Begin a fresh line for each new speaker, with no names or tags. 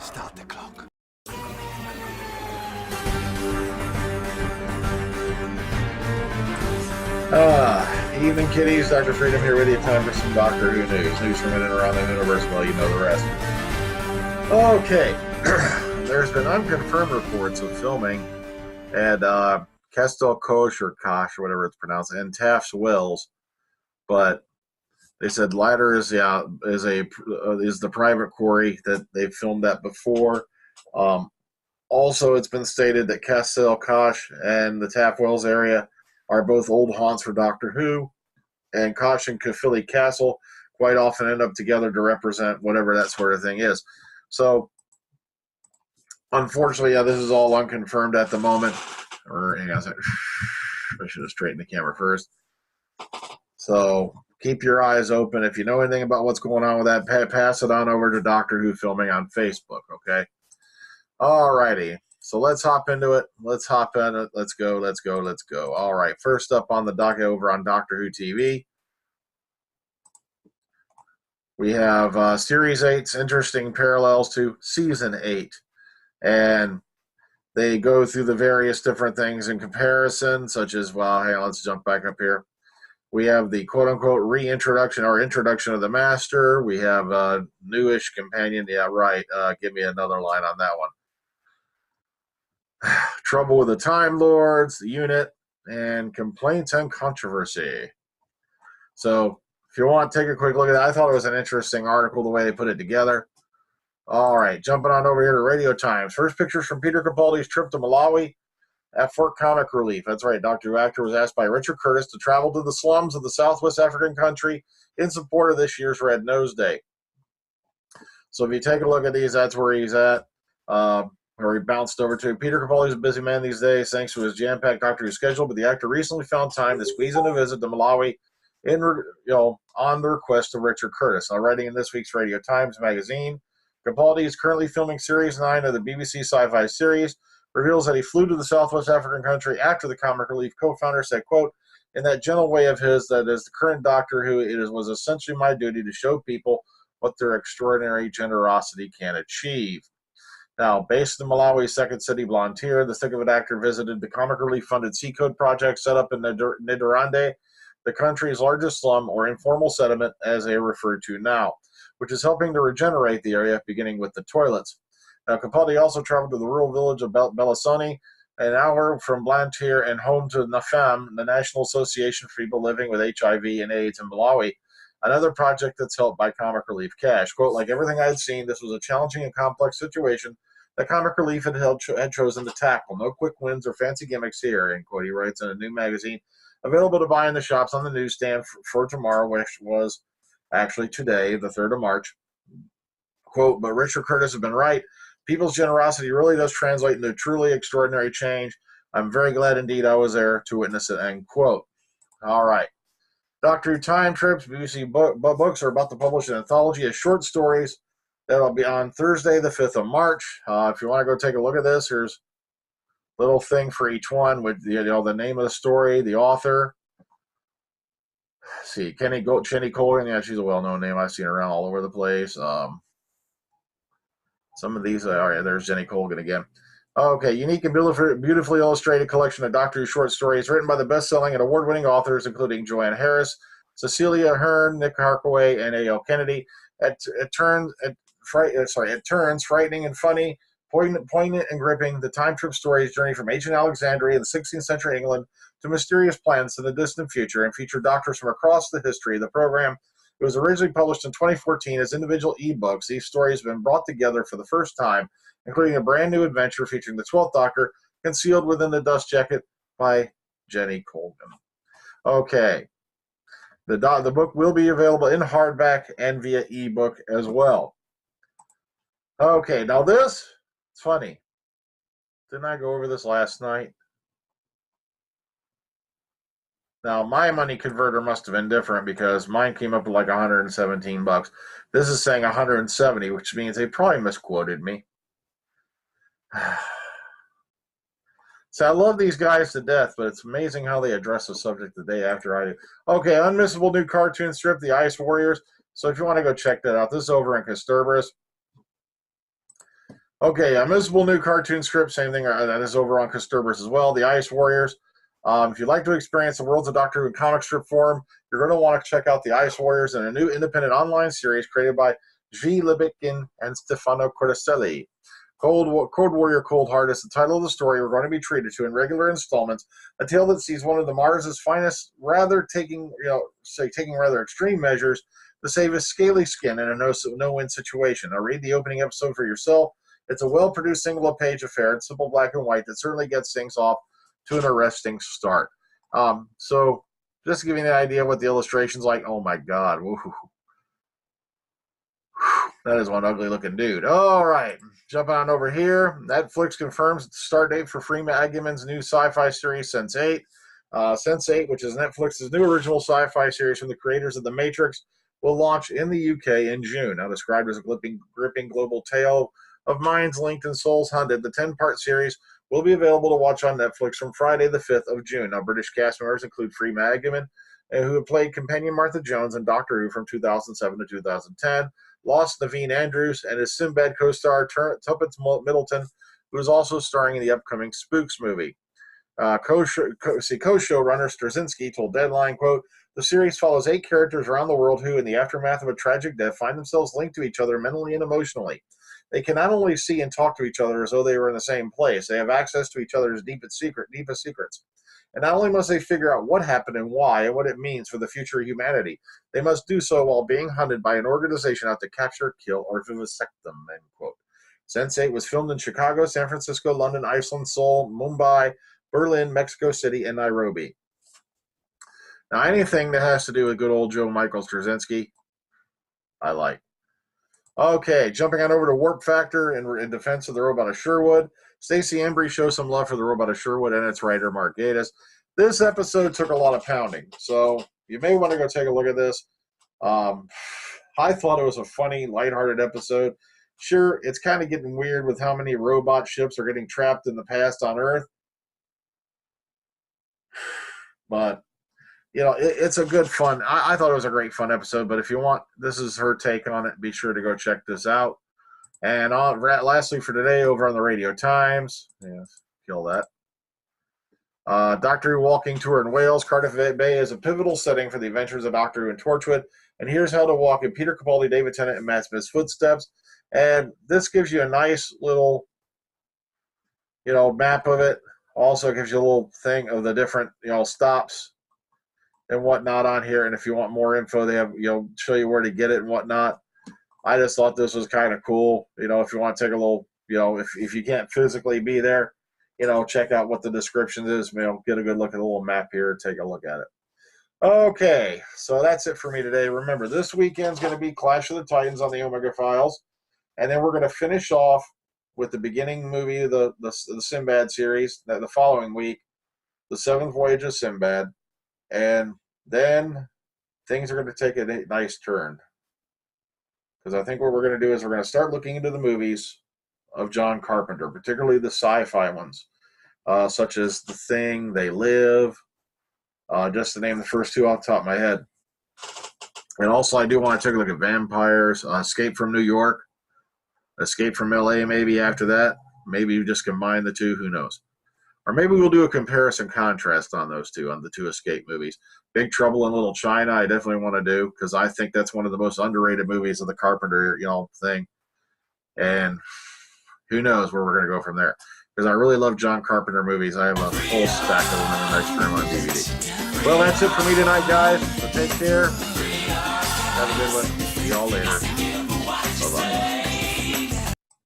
Start the clock.
Evening, kiddies. Dr. Freedom here with you. Time for some Doctor Who news. News from in and around the universe. Well, you know the rest. Okay. There's been unconfirmed reports of filming at Castel Kosh or Kosh or whatever it's pronounced, and Taft's Wells, but they said latter is the private quarry that they've filmed at before. Also, it's been stated that Castel Kosh and the Taft Wells area are both old haunts for Doctor Who, and Kosh and Caerphilly Castle quite often end up together to represent whatever that sort of thing is. So, unfortunately, yeah, this is all unconfirmed at the moment. Or, hang on a second. I should have straightened the camera first. So, keep your eyes open. If you know anything about what's going on with that, pass it on over to Doctor Who Filming on Facebook, okay? Alrighty. So let's hop into it. Let's hop in it. Let's go. All right. First up on the docket over on Doctor Who TV, we have Series 8's interesting parallels to Season 8. And they go through the various different things in comparison, such as, well, hey, let's jump back up here. We have the quote-unquote reintroduction or introduction of the Master. We have a newish companion. Yeah, right. Give me another line on that one. Trouble with the Time Lords, the Unit, and Complaints and Controversy. So, if you want to take a quick look at that, I thought it was an interesting article, the way they put it together. All right, jumping on over here to Radio Times. First pictures from Peter Capaldi's trip to Malawi at Fort Comic Relief. That's right, Doctor Who actor was asked by Richard Curtis to travel to the slums of the Southwest African country in support of this year's Red Nose Day. So if you take a look at these, that's where he's at. Where he bounced over to. Peter Capaldi is a busy man these days thanks to his jam-packed Doctor Who schedule, but the actor recently found time to squeeze in a visit to Malawi on the request of Richard Curtis. Now, writing in this week's Radio Times magazine, Capaldi is currently filming Series 9 of the BBC sci-fi series, reveals that he flew to the Southwest African country after the Comic Relief co-founder said, quote, in that gentle way of his that as the current Doctor Who, was essentially my duty to show people what their extraordinary generosity can achieve. Now, based in Malawi's second city, Blantyre, the thick-of-it actor visited the Comic Relief-funded Sea Code project set up in Niederrande, the country's largest slum, or informal settlement, as they are referred to now, which is helping to regenerate the area, beginning with the toilets. Now, Capaldi also traveled to the rural village of Bellasoni, an hour from Blantyre, and home to NAFAM, the National Association for People Living with HIV and AIDS in Malawi, another project that's helped by Comic Relief cash. Quote, like everything I had seen, this was a challenging and complex situation that Comic Relief had chosen to tackle. No quick wins or fancy gimmicks here, end quote. He writes in a new magazine available to buy in the shops on the newsstand for tomorrow, which was actually today, the 3rd of March. Quote, but Richard Curtis has been right. People's generosity really does translate into truly extraordinary change. I'm very glad indeed I was there to witness it, end quote. All right. Doctor Who Time Trips, BBC Books are about to publish an anthology of short stories that'll be on Thursday, the 5th of March. If you want to go take a look at this, here's a little thing for each one with the name of the story, the author. Let's see, Jenny Colgan. Yeah, she's a well-known name. I've seen her around all over the place. Some of these, all right, there's Jenny Colgan again. Okay, unique and beautifully illustrated collection of Doctor Who short stories written by the best-selling and award-winning authors, including Joanne Harris, Cecilia Ahern, Nick Harkaway, and A.L. Kennedy. It turns frightening and funny, poignant and gripping. The time trip stories journey from ancient Alexandria in the 16th century England to mysterious planets in the distant future and feature doctors from across the history of the program. It was originally published in 2014 as individual ebooks. These stories have been brought together for the first time, including a brand new adventure featuring the 12th Doctor concealed within the dust jacket by Jenny Colgan. Okay. The book will be available in hardback and via ebook as well. Okay, now this, it's funny. Didn't I go over this last night? Now, my money converter must have been different because mine came up to like 117 bucks. This is saying 170, which means they probably misquoted me. So I love these guys to death, but it's amazing how they address the subject the day after I do. Okay, Unmissable new cartoon strip, The Ice Warriors. So if you want to go check that out, this is over in Casterberus. Okay, Unmissable new cartoon script, same thing. That is over on Disturbers as well. The Ice Warriors. If you'd like to experience the worlds of Doctor Who in comic strip form, you're going to want to check out the Ice Warriors in a new independent online series created by G. Libickin and Stefano Corticelli. Cold Warrior Cold Heart is the title of the story we're going to be treated to in regular installments. A tale that sees one of the Mars's finest, taking rather extreme measures to save his scaly skin in a no-win situation. Now read the opening episode for yourself. It's a well-produced single-page affair in simple black and white that certainly gets things off to an arresting start. So just to give you an idea what the illustration's like, oh my God. Woo. That is one ugly-looking dude. All right, jumping on over here. Netflix confirms the start date for Freema Agyeman's new sci-fi series, Sense8. Sense8, which is Netflix's new original sci-fi series from the creators of The Matrix, will launch in the UK in June. Now described as a gripping global tale of minds linked and souls hunted, the 10-part series will be available to watch on Netflix from Friday the 5th of June. Now, British cast members include Freema Agyeman, who had played companion Martha Jones in Doctor Who from 2007 to 2010, Lost Naveen Andrews, and his Sinbad co-star Tuppence Middleton, who is also starring in the upcoming Spooks movie. Co-showrunner Straczynski told Deadline, quote, "The series follows 8 characters around the world who, in the aftermath of a tragic death, find themselves linked to each other mentally and emotionally. They can not only see and talk to each other as though they were in the same place, they have access to each other's deepest secrets. And not only must they figure out what happened and why and what it means for the future of humanity, they must do so while being hunted by an organization out to capture, kill, or vivisect them," end quote. Sense8 was filmed in Chicago, San Francisco, London, Iceland, Seoul, Mumbai, Berlin, Mexico City, and Nairobi. Now, anything that has to do with good old Joe Michael Straczynski, I like. Okay, jumping on over to Warp Factor in defense of the robot of Sherwood. Stacey Embry shows some love for the robot of Sherwood and its writer, Mark Gatiss. This episode took a lot of pounding, so you may want to go take a look at this. I thought it was a funny, lighthearted episode. Sure, it's kind of getting weird with how many robot ships are getting trapped in the past on Earth. But it's a good fun. I thought it was a great fun episode, but if you want, this is her take on it. Be sure to go check this out. And lastly for today, over on the Radio Times, kill that. Doctor Who walking tour in Wales. Cardiff Bay is a pivotal setting for the adventures of Doctor Who and Torchwood. And here's how to walk in Peter Capaldi, David Tennant, and Matt Smith's footsteps. And this gives you a nice little, map of it. Also gives you a little thing of the different, stops and whatnot on here. And if you want more info, they have, show you where to get it and whatnot. I just thought this was kind of cool. If you want to take a little, if you can't physically be there, check out what the description is. Get a good look at the little map here. Take a look at it. Okay, so that's it for me today. Remember, this weekend's going to be Clash of the Titans on the Omega Files. And then we're going to finish off with the beginning movie of the Sinbad series. The following week, The Seventh Voyage of Sinbad. And then things are going to take a nice turn. Because I think what we're going to do is we're going to start looking into the movies of John Carpenter, particularly the sci-fi ones, such as The Thing, They Live, just to name the first 2 off the top of my head. And also I do want to take a look at Vampires, Escape from New York, Escape from LA maybe after that. Maybe you just combine the 2, who knows. Or maybe we'll do a comparison contrast on those 2, on the 2 Escape movies. Big Trouble in Little China, I definitely want to do, because I think that's one of the most underrated movies of the Carpenter, thing. And who knows where we're going to go from there. Because I really love John Carpenter movies. I have a whole stack of them in the next room on DVD. Well, that's it for me tonight, guys. So take care. Have a good one. See y'all later. Bye-bye.